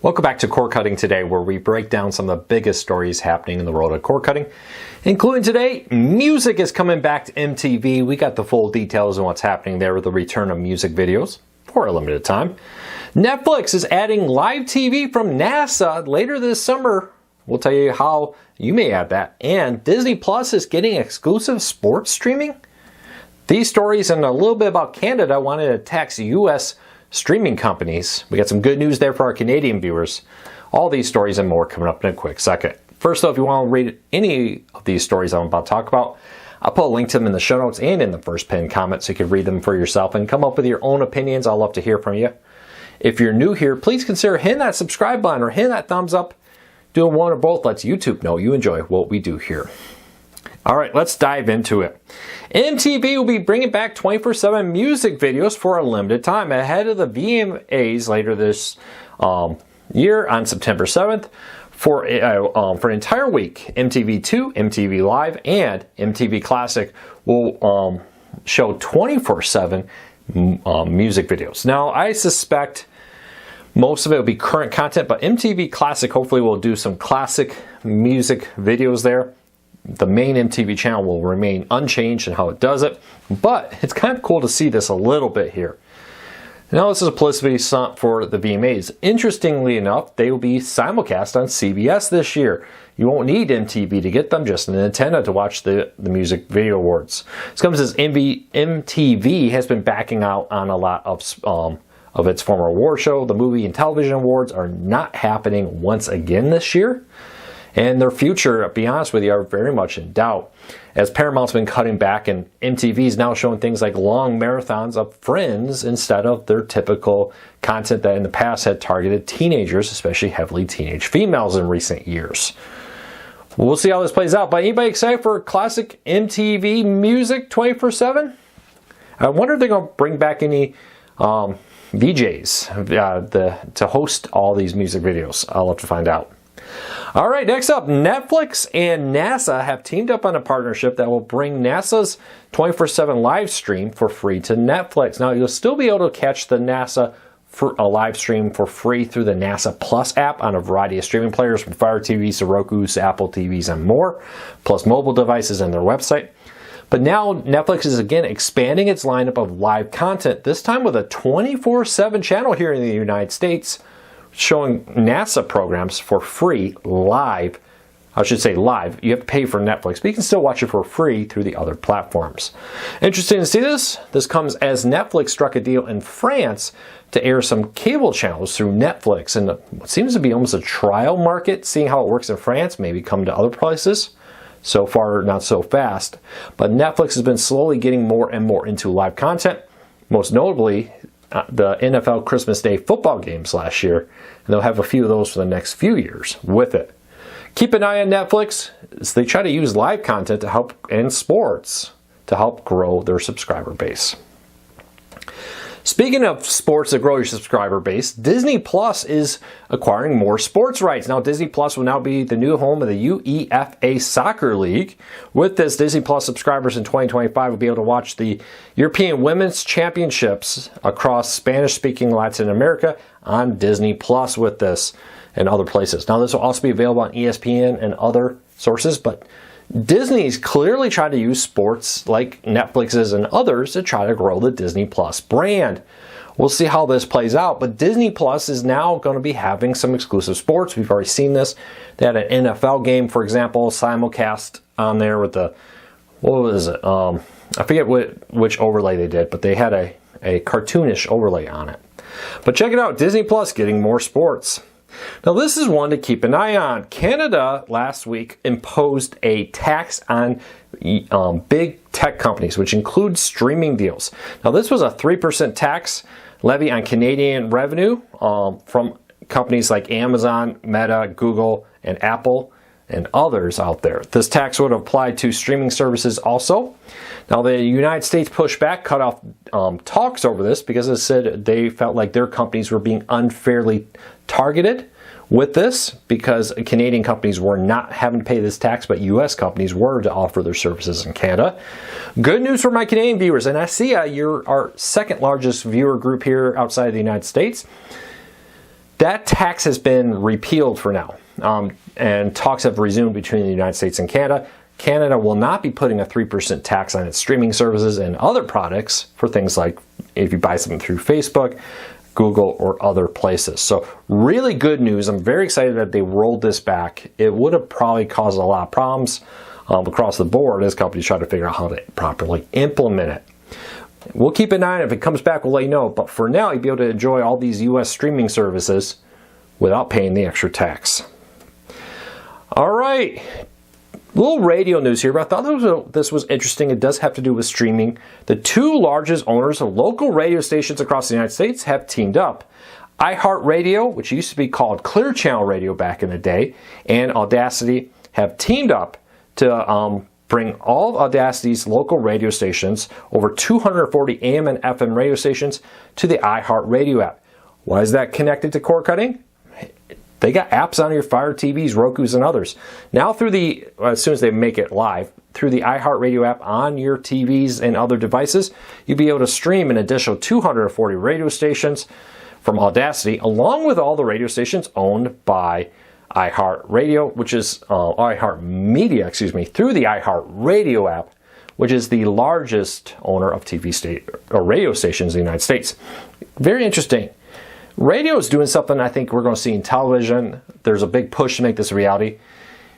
Welcome back to Cord Cutting Today, where we break down some of the biggest stories happening in the world of cord cutting. Including today, music is coming back to MTV. We got the full details on what's happening there with the return of music videos for a limited time. Netflix is adding live TV from NASA later this summer. We'll tell you how you may add that. And Disney Plus is getting exclusive sports streaming. These stories and a little bit about Canada wanted to tax U.S. streaming companies. We got some good news there for our Canadian viewers. All these stories and more coming up in a quick second. First though, if you want to read any of these stories I'm about to talk about, I'll put a link to them in the show notes and in the first pinned comment so you can read them for yourself and come up with your own opinions. I'd love to hear from you. If you're new here, please consider hitting that subscribe button or hitting that thumbs up. Doing one or both lets YouTube know you enjoy what we do here. Alright, let's dive into it. MTV will be bringing back 24/7 music videos for a limited time ahead of the VMAs later this year on September 7th. For an entire week, MTV2, MTV Live, and MTV Classic will show 24/7 music videos. Now, I suspect most of it will be current content, but MTV Classic hopefully will do some classic music videos there. The main MTV channel will remain unchanged in how it does it, but it's kind of cool to see this a little bit here. Now this is a publicity stunt for the VMAs. Interestingly enough, they will be simulcast on CBS this year. You won't need MTV to get them, just an antenna to watch the Music Video Awards. This comes as MTV has been backing out on a lot of its former award show. The movie and television awards are not happening once again this year. And their future, to be honest with you, are very much in doubt. As Paramount's been cutting back and MTV is now showing things like long marathons of Friends instead of their typical content that in the past had targeted teenagers, especially heavily teenage females in recent years. We'll see how this plays out. But anybody excited for classic MTV music 24/7? I wonder if they're going to bring back any VJs to host all these music videos. I'll have to find out. Alright, next up, Netflix and NASA have teamed up on a partnership that will bring NASA's 24/7 live stream for free to Netflix. Now, you'll still be able to catch the NASA for a live stream for free through the NASA Plus app on a variety of streaming players from Fire TVs to Roku's, Apple TVs, and more, plus mobile devices and their website. But now Netflix is again expanding its lineup of live content, this time with a 24/7 channel here in the United States, showing NASA programs for free live. I should say live. You have to pay for Netflix, but you can still watch it for free through the other platforms. Interesting to see this. This comes as Netflix struck a deal in France to air some cable channels through Netflix, and what seems to be almost a trial market, seeing how it works in France, maybe come to other places. So far, not so fast. But Netflix has been slowly getting more and more into live content, most notably the NFL Christmas Day football games last year, and they'll have a few of those for the next few years with it. Keep an eye on Netflix as they try to use live content to help, and sports, to help grow their subscriber base. Speaking of sports that grow your subscriber base, Disney Plus is acquiring more sports rights. Now, Disney Plus will now be the new home of the UEFA Soccer League. With this, Disney Plus subscribers in 2025 will be able to watch the European Women's Championships across Spanish-speaking Latin America on Disney Plus with this and other places. Now, this will also be available on ESPN and other sources, but Disney's clearly trying to use sports like Netflix's and others to try to grow the Disney Plus brand. We'll see how this plays out, but Disney Plus is now going to be having some exclusive sports. We've already seen this. They had an NFL game, for example, simulcast on there with the, what was it? I forget which overlay they did, but they had a cartoonish overlay on it. But check it out, Disney Plus getting more sports. Now, this is one to keep an eye on. Canada last week imposed a tax on big tech companies, which includes streaming deals. Now, this was a 3% tax levy on Canadian revenue from companies like Amazon, Meta, Google, and Apple, and others out there. This tax would apply to streaming services also. Now, the United States pushed back, cut off talks over this because it said they felt like their companies were being unfairly targeted with this because Canadian companies were not having to pay this tax, but U.S. companies were to offer their services in Canada. Good news for my Canadian viewers, and I see you're our second largest viewer group here outside of the United States. That tax has been repealed for now, and talks have resumed between the United States and Canada. Canada will not be putting a 3% tax on its streaming services and other products for things like if you buy something through Facebook, Google, or other places. So really good news. I'm very excited that they rolled this back. It would have probably caused a lot of problems across the board as companies try to figure out how to properly implement it. We'll keep an eye on it. If it comes back, we'll let you know. But for now, you'll be able to enjoy all these U.S. streaming services without paying the extra tax. All right. Little radio news here, but I thought this was interesting. It does have to do with streaming. The two largest owners of local radio stations across the United States have teamed up. iHeart Radio, which used to be called Clear Channel Radio back in the day, and Audacity have teamed up to bring all of Audacity's local radio stations, over 240 AM and FM radio stations, to the iHeart Radio app. Why is that connected to cord cutting? They got apps on your Fire TVs, Rokus, and others. Now as soon as they make it live, through the iHeartRadio app on your TVs and other devices, you'll be able to stream an additional 240 radio stations from Audacity, along with all the radio stations owned by iHeartRadio, which is iHeartMedia, through the iHeartRadio app, which is the largest owner of radio stations in the United States. Very interesting. Radio is doing something I think we're going to see in television. There's a big push to make this a reality.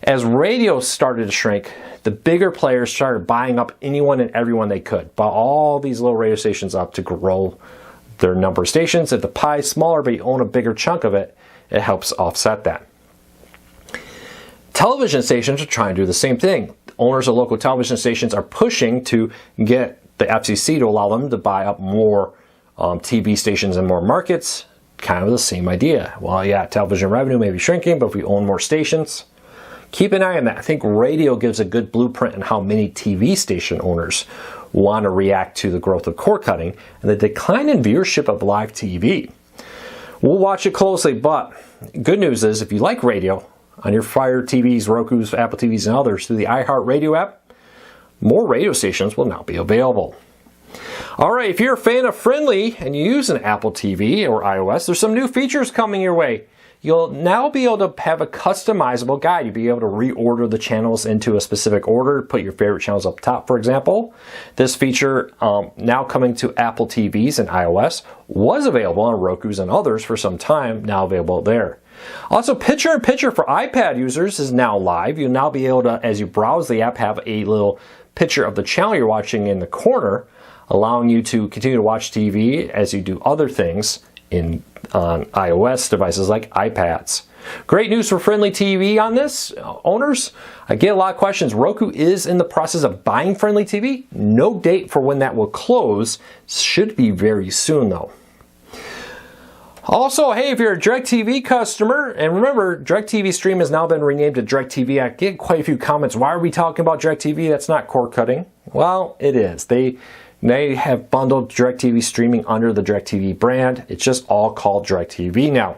As radio started to shrink, the bigger players started buying up anyone and everyone they could. Bought all these little radio stations up to grow their number of stations. If the pie is smaller but you own a bigger chunk of it, it helps offset that. Television stations are trying to do the same thing. Owners of local television stations are pushing to get the FCC to allow them to buy up more TV stations in more markets. Kind of the same idea. Well, yeah, television revenue may be shrinking, but if we own more stations, keep an eye on that. I think radio gives a good blueprint on how many TV station owners want to react to the growth of cord cutting and the decline in viewership of live TV. We'll watch it closely, but good news is if you like radio on your Fire TVs, Rokus, Apple TVs, and others through the iHeartRadio app, more radio stations will now be available. All right, if you're a fan of Friendly and you use an Apple TV or iOS, there's some new features coming your way. You'll now be able to have a customizable guide. You'll be able to reorder the channels into a specific order, put your favorite channels up top, for example. This feature, now coming to Apple TVs and iOS, was available on Rokus and others for some time, now available there. Also, Picture-in-Picture for iPad users is now live. You'll now be able to, as you browse the app, have a little picture of the channel you're watching in the corner, allowing you to continue to watch TV as you do other things on iOS devices like iPads. Great news for Friendly TV on this, owners. I get a lot of questions. Roku is in the process of buying Friendly TV. No date for when that will close. Should be very soon, though. Also, hey, if you're a DirecTV customer, and remember, DirecTV Stream has now been renamed to DirecTV. I get quite a few comments. Why are we talking about DirecTV? That's not cord cutting. Well, it is. They have bundled DirecTV streaming under the DirecTV brand. It's just all called DirecTV now.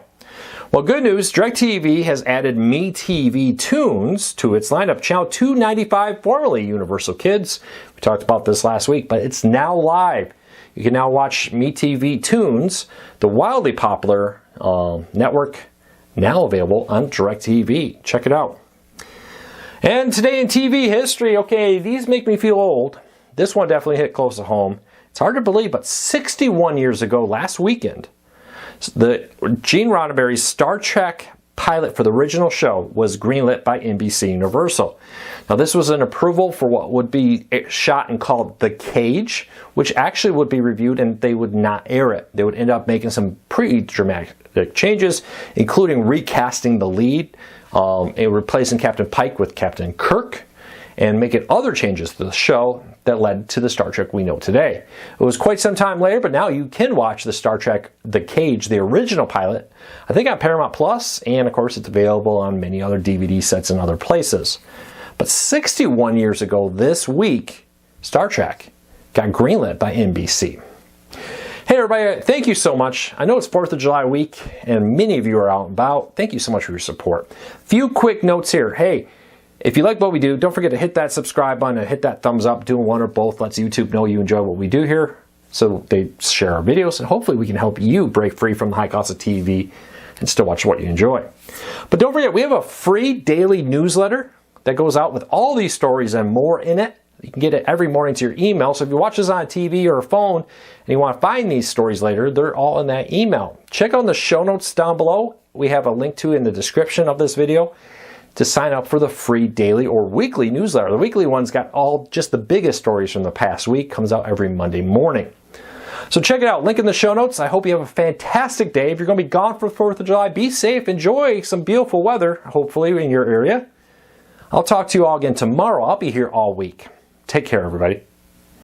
Well, good news, DirecTV has added MeTV Tunes to its lineup. Channel 295, formerly Universal Kids. We talked about this last week, but it's now live. You can now watch MeTV Tunes, the wildly popular network, now available on DirecTV. Check it out. And today in TV history, okay, these make me feel old. This one definitely hit close to home. It's hard to believe, but 61 years ago, last weekend, the Gene Roddenberry's Star Trek pilot for the original show was greenlit by NBC Universal. Now, this was an approval for what would be shot and called The Cage, which actually would be reviewed and they would not air it. They would end up making some pretty dramatic changes, including recasting the lead and replacing Captain Pike with Captain Kirk, and making other changes to the show that led to the Star Trek we know today. It was quite some time later, but now you can watch the Star Trek The Cage, the original pilot, I think on Paramount Plus, and of course it's available on many other DVD sets and other places. But 61 years ago this week, Star Trek got greenlit by NBC. Hey everybody, thank you so much. I know it's 4th of July week, and many of you are out and about. Thank you so much for your support. Few quick notes here. Hey, if you like what we do, don't forget to hit that subscribe button and hit that thumbs up. Doing one or both lets YouTube know you enjoy what we do here, so they share our videos, and hopefully we can help you break free from the high cost of TV and still watch what you enjoy. But don't forget, we have a free daily newsletter that goes out with all these stories and more in it. You can get it every morning to your email. So if you watch this on a TV or a phone and you want to find these stories later, they're all in that email. Check out the show notes down below. We have a link to it in the description of this video to sign up for the free daily or weekly newsletter. The weekly one's got all just the biggest stories from the past week. Comes out every Monday morning. So check it out. Link in the show notes. I hope you have a fantastic day. If you're going to be gone for the 4th of July, be safe. Enjoy some beautiful weather, hopefully, in your area. I'll talk to you all again tomorrow. I'll be here all week. Take care, everybody.